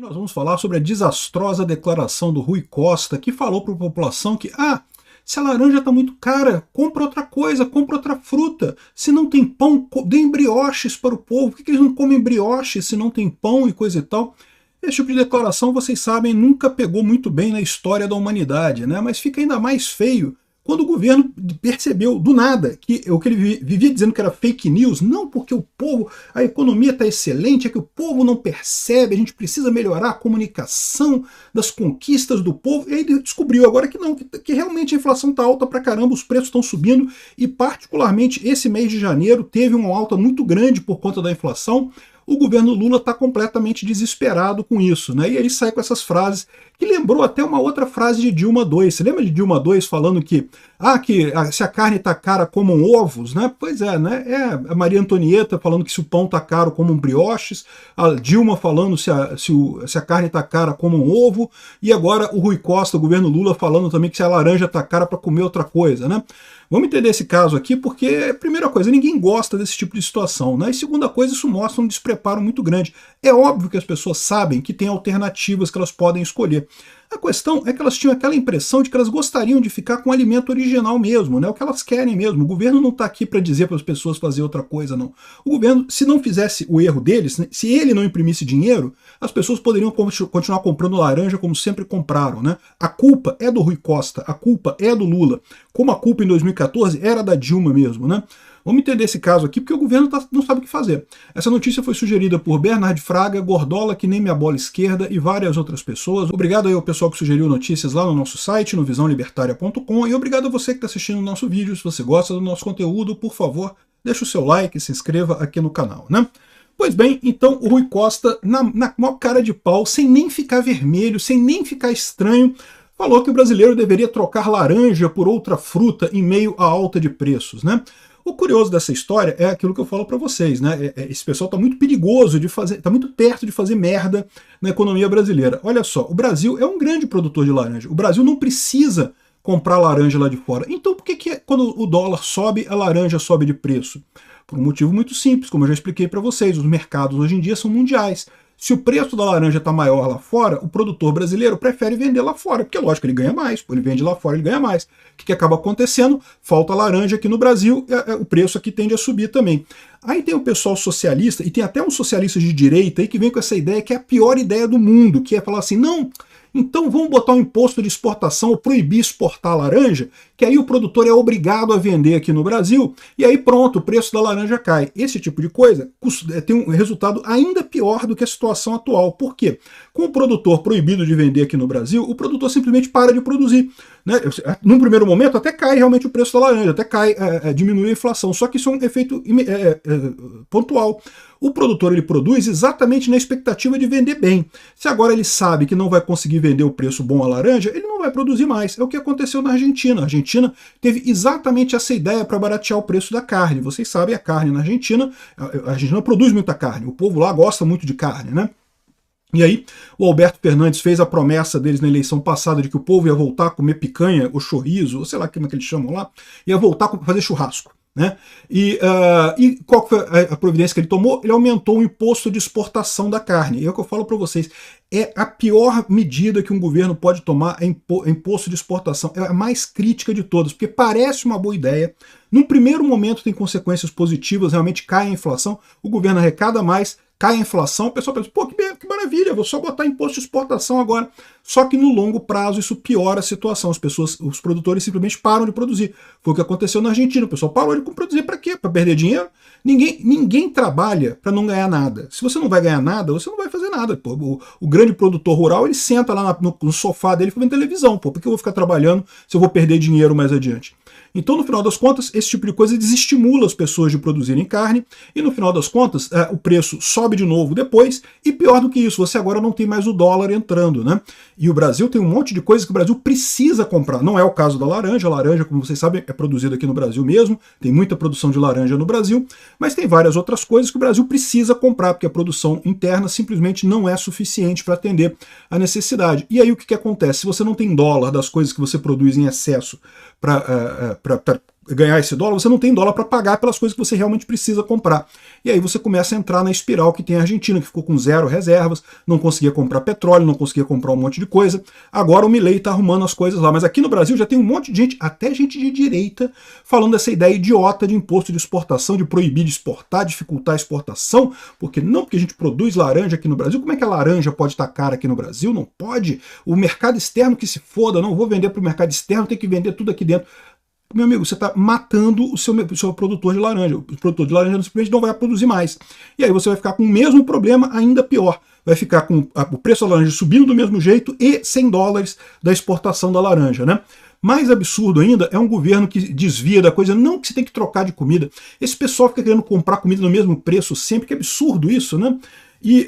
Nós vamos falar sobre a desastrosa declaração do Rui Costa, que falou para a população que, se a laranja está muito cara, compra outra coisa, compra outra fruta. Se não tem pão, dê brioches para o povo. Por que eles não comem brioches se não tem pão e coisa e tal? Esse tipo de declaração, vocês sabem, nunca pegou muito bem na história da humanidade, né? Mas fica ainda mais feio quando o governo percebeu do nada que o que ele vivia dizendo que era fake news, não porque o povo, a economia está excelente, é que o povo não percebe, a gente precisa melhorar a comunicação das conquistas do povo, e aí ele descobriu agora que não, que realmente a inflação está alta pra caramba, os preços estão subindo, e particularmente esse mês de janeiro teve uma alta muito grande por conta da inflação. O governo Lula está completamente desesperado com isso, né? E ele sai com essas frases, que lembrou até uma outra frase de Dilma II. Você lembra de Dilma II falando que se a carne está cara como ovos, né? Pois é, né? É a Maria Antonieta falando que se o pão está caro como brioches, a Dilma falando se a carne está cara como um ovo, e agora o Rui Costa, o governo Lula, falando também que se a laranja está cara para comer outra coisa, né? Vamos entender esse caso aqui porque, primeira coisa, ninguém gosta desse tipo de situação, né? E segunda coisa, isso mostra um despreparo muito grande. É óbvio que as pessoas sabem que tem alternativas que elas podem escolher. A questão é que elas tinham aquela impressão de que elas gostariam de ficar com o alimento original mesmo, né? O que elas querem mesmo. O governo não está aqui para dizer para as pessoas fazer outra coisa, não. O governo, se não fizesse o erro deles, se ele não imprimisse dinheiro, as pessoas poderiam continuar comprando laranja como sempre compraram, né? A culpa é do Rui Costa, a culpa é do Lula. Como a culpa em 2014 era da Dilma mesmo, né? Vamos entender esse caso aqui, porque o governo não sabe o que fazer. Essa notícia foi sugerida por Bernard Fraga, Gordola, que nem minha bola esquerda, e várias outras pessoas. Obrigado aí ao pessoal que sugeriu notícias lá no nosso site, no visãolibertaria.com, e obrigado a você que está assistindo o nosso vídeo. Se você gosta do nosso conteúdo, por favor, deixa o seu like e se inscreva aqui no canal, né? Pois bem, então o Rui Costa, na maior cara de pau, sem nem ficar vermelho, sem nem ficar estranho, falou que o brasileiro deveria trocar laranja por outra fruta em meio à alta de preços, né? O curioso dessa história é aquilo que eu falo para vocês, né? Esse pessoal está muito perigoso de fazer, está muito perto de fazer merda na economia brasileira. Olha só, o Brasil é um grande produtor de laranja. O Brasil não precisa comprar laranja lá de fora. Então por que quando o dólar sobe, a laranja sobe de preço? Por um motivo muito simples, como eu já expliquei para vocês, os mercados hoje em dia são mundiais. Se o preço da laranja está maior lá fora, o produtor brasileiro prefere vender lá fora, porque lógico, ele ganha mais, ele vende lá fora, ele ganha mais. O que acaba acontecendo? Falta laranja aqui no Brasil, o preço aqui tende a subir também. Aí tem o pessoal socialista, e tem até uns socialistas de direita aí que vem com essa ideia que é a pior ideia do mundo, que é falar assim, não, então vamos botar um imposto de exportação ou proibir exportar laranja, que aí o produtor é obrigado a vender aqui no Brasil, e aí pronto, o preço da laranja cai. Esse tipo de coisa tem um resultado ainda pior do que a situação atual. Por quê? Com o produtor proibido de vender aqui no Brasil, o produtor simplesmente para de produzir, né? Num primeiro momento até cai realmente o preço da laranja, até cai, diminui a inflação, só que isso é um efeito pontual. O produtor ele produz exatamente na expectativa de vender bem. Se agora ele sabe que não vai conseguir vender o preço bom à laranja, ele não vai produzir mais. É o que aconteceu na Argentina. A Argentina teve exatamente essa ideia para baratear o preço da carne. Vocês sabem, a carne na Argentina, a Argentina produz muita carne, o povo lá gosta muito de carne, né? E aí, o Alberto Fernandes fez a promessa deles na eleição passada de que o povo ia voltar a comer picanha, ou chorizo, ou sei lá como é que eles chamam lá, ia voltar a fazer churrasco, né? E qual foi a providência que ele tomou? Ele aumentou o imposto de exportação da carne. E é o que eu falo para vocês, é a pior medida que um governo pode tomar, é imposto de exportação. É a mais crítica de todas, porque parece uma boa ideia. Num primeiro momento tem consequências positivas, realmente cai a inflação, o governo arrecada mais, cai a inflação, o pessoal pensa, pô, que maravilha, vou só botar imposto de exportação agora. Só que no longo prazo isso piora a situação, os produtores simplesmente param de produzir. Foi o que aconteceu na Argentina, o pessoal parou de produzir para quê? Para perder dinheiro? Ninguém trabalha para não ganhar nada. Se você não vai ganhar nada, você não vai fazer nada. Pô, o grande produtor rural, ele senta lá no sofá dele vendo televisão. Pô, por que eu vou ficar trabalhando se eu vou perder dinheiro mais adiante? Então, no final das contas, esse tipo de coisa desestimula as pessoas de produzirem carne, e no final das contas, o preço sobe de novo depois, e pior do que isso, você agora não tem mais o dólar entrando, né? E o Brasil tem um monte de coisas que o Brasil precisa comprar. Não é o caso da laranja, a laranja, como vocês sabem, é produzida aqui no Brasil mesmo, tem muita produção de laranja no Brasil, mas tem várias outras coisas que o Brasil precisa comprar, porque a produção interna simplesmente não é suficiente para atender a necessidade. E aí o que acontece? Se você não tem dólar das coisas que você produz em excesso para ganhar esse dólar, você não tem dólar para pagar pelas coisas que você realmente precisa comprar. E aí você começa a entrar na espiral que tem a Argentina, que ficou com 0 reservas, não conseguia comprar petróleo, não conseguia comprar um monte de coisa. Agora o Milei está arrumando as coisas lá. Mas aqui no Brasil já tem um monte de gente, até gente de direita, falando dessa ideia idiota de imposto de exportação, de proibir de exportar, dificultar a exportação, porque a gente produz laranja aqui no Brasil. Como é que a laranja pode estar cara aqui no Brasil? Não pode. O mercado externo que se foda, não vou vender para o mercado externo, tem que vender tudo aqui dentro. Meu amigo, você está matando o seu produtor de laranja. O produtor de laranja simplesmente não vai produzir mais. E aí você vai ficar com o mesmo problema, ainda pior. Vai ficar com o preço da laranja subindo do mesmo jeito e $100 da exportação da laranja, né? Mais absurdo ainda é um governo que desvia da coisa, não que você tem que trocar de comida. Esse pessoal fica querendo comprar comida no mesmo preço sempre, que absurdo isso, né? E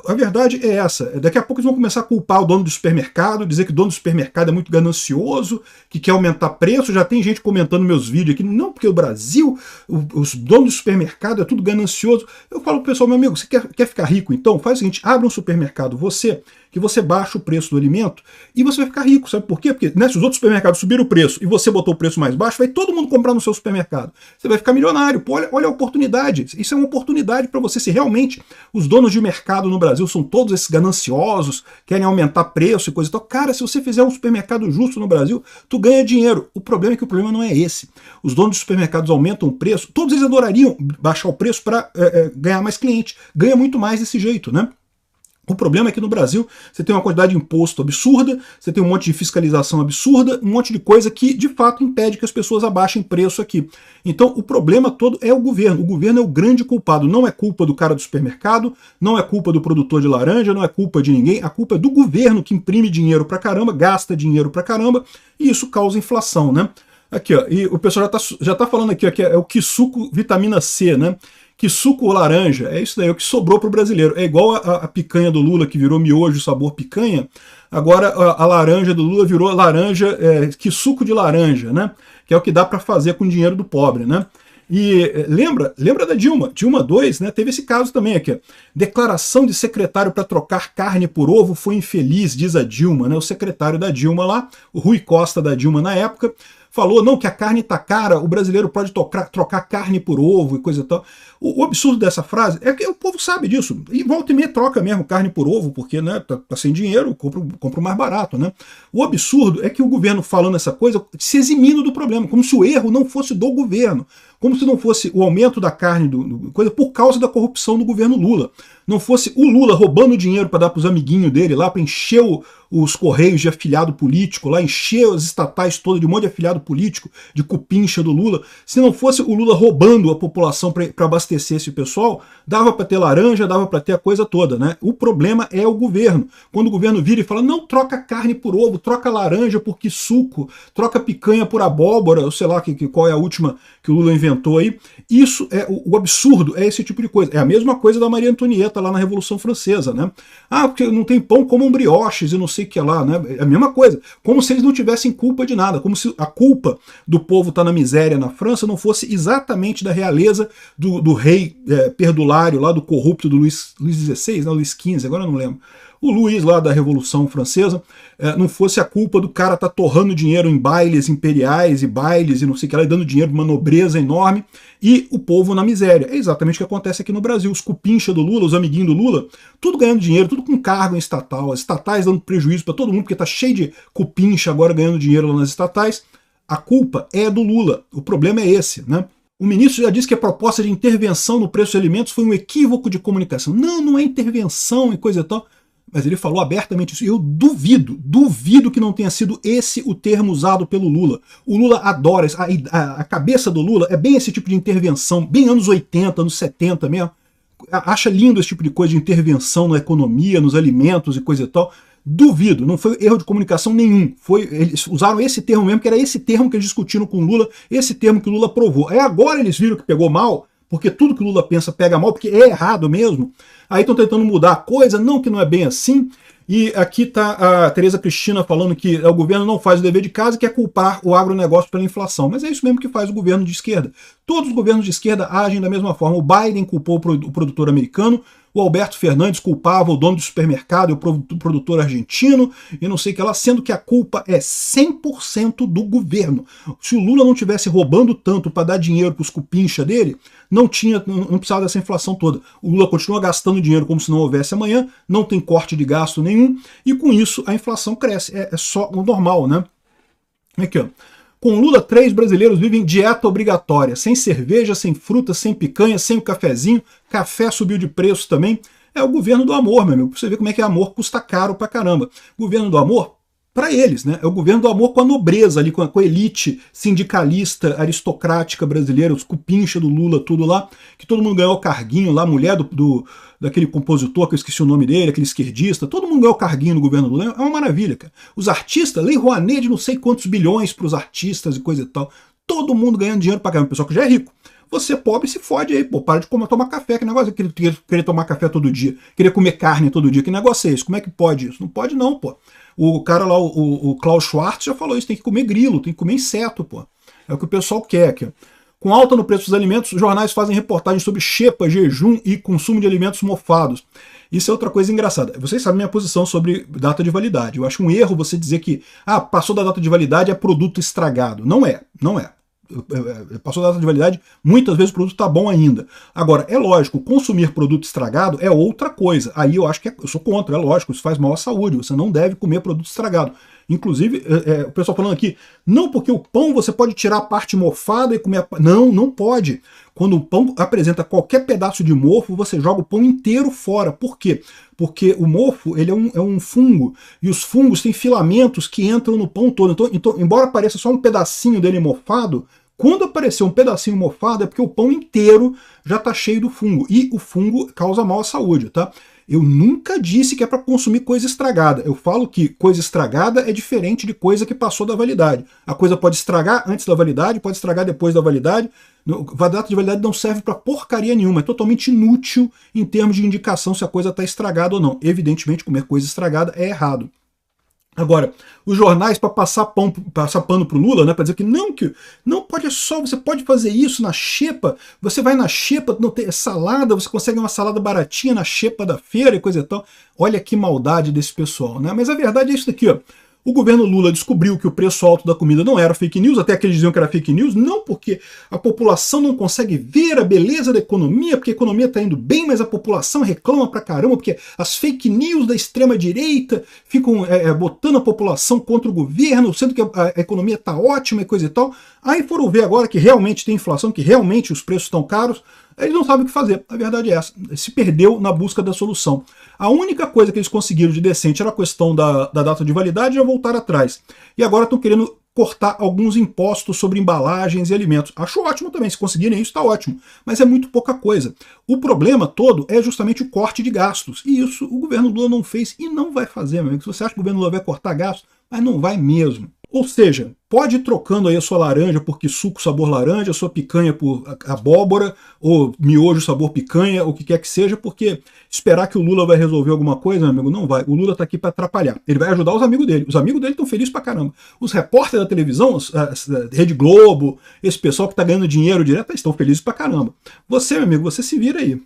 a verdade é essa. Daqui a pouco eles vão começar a culpar o dono do supermercado, dizer que o dono do supermercado é muito ganancioso, que quer aumentar preço. Já tem gente comentando meus vídeos aqui, não, porque o Brasil, os donos do supermercado é tudo ganancioso. Eu falo pro pessoal, meu amigo, você quer ficar rico? Então faz o seguinte, abre um supermercado, que você baixa o preço do alimento e você vai ficar rico. Sabe por quê? Porque, né, se os outros supermercados subiram o preço e você botou o preço mais baixo, vai todo mundo comprar no seu supermercado. Você vai ficar milionário. Pô, olha a oportunidade. Isso é uma oportunidade para você, se realmente os donos de mercado no Brasil são todos esses gananciosos, querem aumentar preço e coisa e tal. Cara, se você fizer um supermercado justo no Brasil, tu ganha dinheiro. O problema é que o problema não é esse. Os donos de supermercados aumentam o preço, todos eles adorariam baixar o preço para ganhar mais cliente. Ganha muito mais desse jeito, né? O problema é que no Brasil você tem uma quantidade de imposto absurda, você tem um monte de fiscalização absurda, um monte de coisa que de fato impede que as pessoas abaixem preço aqui. Então o problema todo é o governo. O governo é o grande culpado. Não é culpa do cara do supermercado, não é culpa do produtor de laranja, não é culpa de ninguém. A culpa é do governo, que imprime dinheiro pra caramba, gasta dinheiro pra caramba, e isso causa inflação, né? Aqui, ó, e o pessoal já tá falando aqui, ó, que é o Kisuco vitamina C, né? Que suco laranja, é isso daí, é o que sobrou para o brasileiro. É igual a picanha do Lula, que virou miojo sabor picanha, agora a laranja do Lula virou laranja, que suco de laranja, né? Que é o que dá para fazer com o dinheiro do pobre, né? E lembra da Dilma? Dilma 2, né? Teve esse caso também aqui. Declaração de secretário para trocar carne por ovo foi infeliz, diz a Dilma, né? O secretário da Dilma lá, o Rui Costa da Dilma na época, falou, não, que a carne tá cara, o brasileiro pode trocar carne por ovo e coisa e tal. O absurdo dessa frase é que o povo sabe disso. E volta e meia troca mesmo carne por ovo, porque, né, tá sem dinheiro, compra o mais barato, né? O absurdo é que o governo falando essa coisa se eximindo do problema, como se o erro não fosse do governo, como se não fosse o aumento da carne coisa por causa da corrupção do governo Lula. Não fosse o Lula roubando dinheiro para dar para os amiguinhos dele lá, para encher os correios de afiliado político, lá encher as estatais todas de um monte de afiliado político, de cupincha do Lula. Se não fosse o Lula roubando a população para abastecer esse pessoal, dava para ter laranja, dava para ter a coisa toda, né? O problema é o governo. Quando o governo vira e fala, não, troca carne por ovo, troca laranja por suco, troca picanha por abóbora, ou sei lá qual é a última que o Lula inventou aí. Isso é o absurdo, é esse tipo de coisa. É a mesma coisa da Maria Antonieta lá na Revolução Francesa, né? Ah, porque não tem pão, comam brioches e não sei o que lá, né? É a mesma coisa. Como se eles não tivessem culpa de nada, como se a culpa do povo estar na miséria na França não fosse exatamente da realeza do rei perdulário lá, do corrupto do Luís XVI, né? Luís XV, agora eu não lembro. O Luís lá da Revolução Francesa, não fosse a culpa do cara estar torrando dinheiro em bailes imperiais e bailes e não sei o que lá, e dando dinheiro de uma nobreza enorme, e o povo na miséria. É exatamente o que acontece aqui no Brasil. Os cupincha do Lula, os amiguinhos do Lula, tudo ganhando dinheiro, tudo com cargo em estatal, as estatais dando prejuízo para todo mundo, porque tá cheio de cupincha agora ganhando dinheiro lá nas estatais. A culpa é do Lula. O problema é esse, né? O ministro já disse que a proposta de intervenção no preço de alimentos foi um equívoco de comunicação. Não é intervenção e coisa e tal. Mas ele falou abertamente isso. E eu duvido que não tenha sido esse o termo usado pelo Lula. O Lula adora, a cabeça do Lula é bem esse tipo de intervenção, bem anos 80, anos 70 mesmo. Acha lindo esse tipo de coisa de intervenção na economia, nos alimentos e coisa e tal. Duvido, não foi erro de comunicação nenhum. Eles usaram esse termo mesmo, que era esse termo que eles discutiram com o Lula, esse termo que o Lula aprovou. Aí agora eles viram que pegou mal, porque tudo que o Lula pensa pega mal, porque é errado mesmo. Aí estão tentando mudar a coisa, não, que não é bem assim. E aqui está a Tereza Cristina falando que o governo não faz o dever de casa e quer culpar o agronegócio pela inflação. Mas é isso mesmo que faz o governo de esquerda. Todos os governos de esquerda agem da mesma forma. O Biden culpou o produtor americano, o Alberto Fernandes culpava o dono do supermercado e o produtor argentino, e não sei o que lá, sendo que a culpa é 100% do governo. Se o Lula não tivesse roubando tanto para dar dinheiro para os cupincha dele, não precisava dessa inflação toda. O Lula continua gastando dinheiro como se não houvesse amanhã, não tem corte de gasto nenhum, e com isso a inflação cresce. É só o normal, né? Aqui, ó. Com Lula, 3 brasileiros vivem dieta obrigatória, sem cerveja, sem fruta, sem picanha, sem o cafezinho, café subiu de preço também. É o governo do amor, meu amigo, pra você ver como é que amor custa caro pra caramba. Governo do amor, para eles, né? É o governo do amor com a nobreza ali, com a elite sindicalista, aristocrática brasileira, os cupincha do Lula, tudo lá, que todo mundo ganhou o carguinho lá, a mulher daquele compositor, que eu esqueci o nome dele, aquele esquerdista, todo mundo ganhou o carguinho no governo do Lula, é uma maravilha, cara. Os artistas, Lei Rouanet de não sei quantos bilhões para os artistas e coisa e tal, todo mundo ganhando dinheiro pra caramba, o pessoal que já é rico. Você pobre se fode aí, pô, para de tomar café, que negócio é querer tomar café todo dia, querer comer carne todo dia, que negócio é esse? Como é que pode isso? Não pode não, pô. O cara lá, o Klaus Schwartz já falou isso, tem que comer grilo, tem que comer inseto, pô. É o que o pessoal quer aqui. Com alta no preço dos alimentos, os jornais fazem reportagens sobre xepa, jejum e consumo de alimentos mofados. Isso é outra coisa engraçada. Vocês sabem minha posição sobre data de validade. Eu acho um erro você dizer que passou da data de validade é produto estragado. Não é, não é. Passou da data de validade, muitas vezes o produto está bom ainda. Agora, é lógico, consumir produto estragado é outra coisa. Aí eu acho que eu sou contra, é lógico, isso faz mal à saúde, você não deve comer produto estragado. Inclusive, o pessoal falando aqui, não, porque o pão você pode tirar a parte mofada e comer a... Não, não pode. Quando o pão apresenta qualquer pedaço de mofo, você joga o pão inteiro fora. Por quê? Porque o mofo ele é um fungo, e os fungos têm filamentos que entram no pão todo. Então, embora pareça só um pedacinho dele mofado, quando aparecer um pedacinho mofado é porque o pão inteiro já está cheio do fungo. E o fungo causa mal à saúde, tá? Eu nunca disse que é para consumir coisa estragada. Eu falo que coisa estragada é diferente de coisa que passou da validade. A coisa pode estragar antes da validade, pode estragar depois da validade. A data de validade não serve para porcaria nenhuma. É totalmente inútil em termos de indicação se a coisa está estragada ou não. Evidentemente, comer coisa estragada é errado. Agora, os jornais para passar pano pro Lula, né, para dizer que não pode, você pode fazer isso na xepa, você vai na xepa, não tem salada, você consegue uma salada baratinha na xepa da feira e coisa e tal. Olha que maldade desse pessoal, né? Mas a verdade é isso daqui, ó. O governo Lula descobriu que o preço alto da comida não era fake news, até que eles diziam que era fake news, não porque a população não consegue ver a beleza da economia, porque a economia está indo bem, mas a população reclama pra caramba, porque as fake news da extrema-direita ficam botando a população contra o governo, sendo que a economia está ótima e coisa e tal. Aí foram ver agora que realmente tem inflação, que realmente os preços estão caros, eles não sabem o que fazer. A verdade é essa. Se perdeu na busca da solução. A única coisa que eles conseguiram de decente era a questão da data de validade e já voltaram atrás. E agora estão querendo cortar alguns impostos sobre embalagens e alimentos. Acho ótimo também, se conseguirem isso está ótimo, mas é muito pouca coisa. O problema todo é justamente o corte de gastos, e isso o governo Lula não fez e não vai fazer, meu amigo. Se você acha que o governo Lula vai cortar gastos, mas não vai mesmo. Ou seja, pode ir trocando aí a sua laranja por suco sabor laranja, a sua picanha por abóbora, ou miojo sabor picanha, ou o que quer que seja, porque esperar que o Lula vai resolver alguma coisa, meu amigo, não vai. O Lula tá aqui para atrapalhar. Ele vai ajudar os amigos dele. Os amigos dele estão felizes pra caramba. Os repórteres da televisão, a Rede Globo, esse pessoal que tá ganhando dinheiro direto, estão felizes pra caramba. Você, meu amigo, você se vira aí.